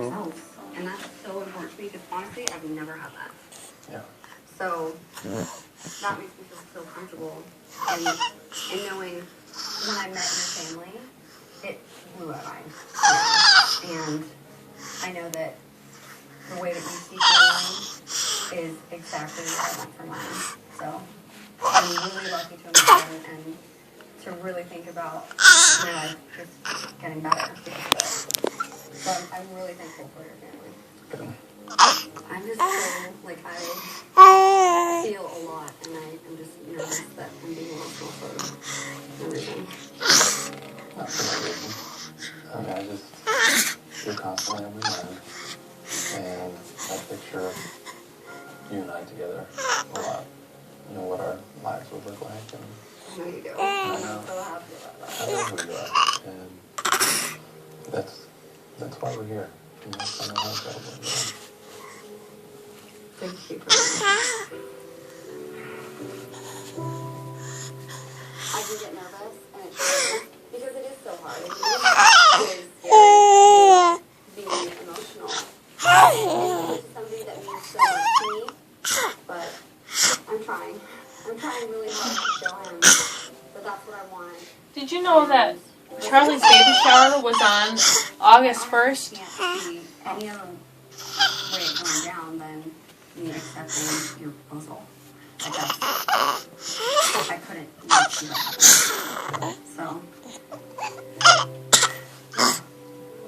themselves. And that's so important to me because honestly, I've never had that. Yeah. So that makes me feel so comfortable. And knowing when I met your family, it blew my mind. And I know that the way that you see family is exactly what I want for mine. So I'm really lucky to imagine and to really think about my life just getting better because of it. So I'm really thankful for your family. Good. I'm just so, like, I feel a lot, and I am just nervous that I'm being emotional for everything. Not for no reason. I mean, you're constantly on my mind. And I picture you and I together a lot. You know what our lives would look like. And I know you do. I I'm know. so happy about that. I know who you are. And that's why we're here. You know, I know how incredible you are. Thank you for that. I do get nervous, and it's hard because it is so hard. It is scary being emotional. It's somebody that means so much to me, but I'm trying. I'm trying really hard to show him, but that's what I want. Did you know that Charlie's baby shower was on August 1st? I can't see any other way of going down than me accepting your proposal. Like that's, I couldn't not see that happen. So.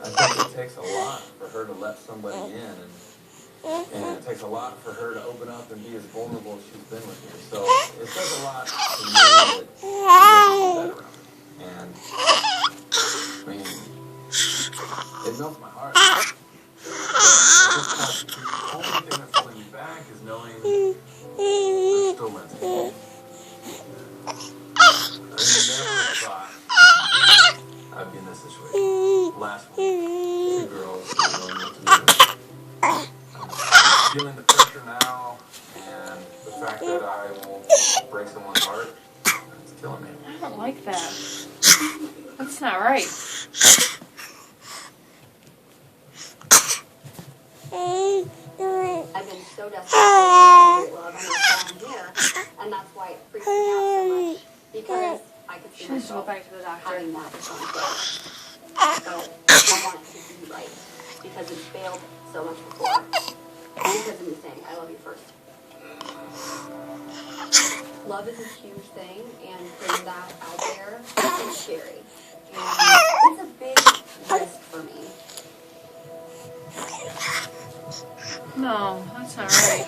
I think it takes a lot for her to let somebody in, and it takes a lot for her to open up and be as vulnerable as she's been with me. So it says a lot to me that you're better around me. And I mean, it melts my heart. The only thing that's holding me back is knowing there's still Lindsay. I never thought I'd be in this situation. Last week, 2 girls didn't really know what to do. I'm feeling the pressure now, and the fact that I won't break someone's heart, it's killing me. I don't like that. That's not right. I've been so desperate for great love, and that's why I'm here, and that's why it freaks me out so much, because I could see She needs to go myself back to the doctor. having that response. So I want it to be right, because it's failed so much before, and because of me saying, I love you first. Love is a huge thing, and putting that out there is scary, and it's a big risk for me. No, that's not right.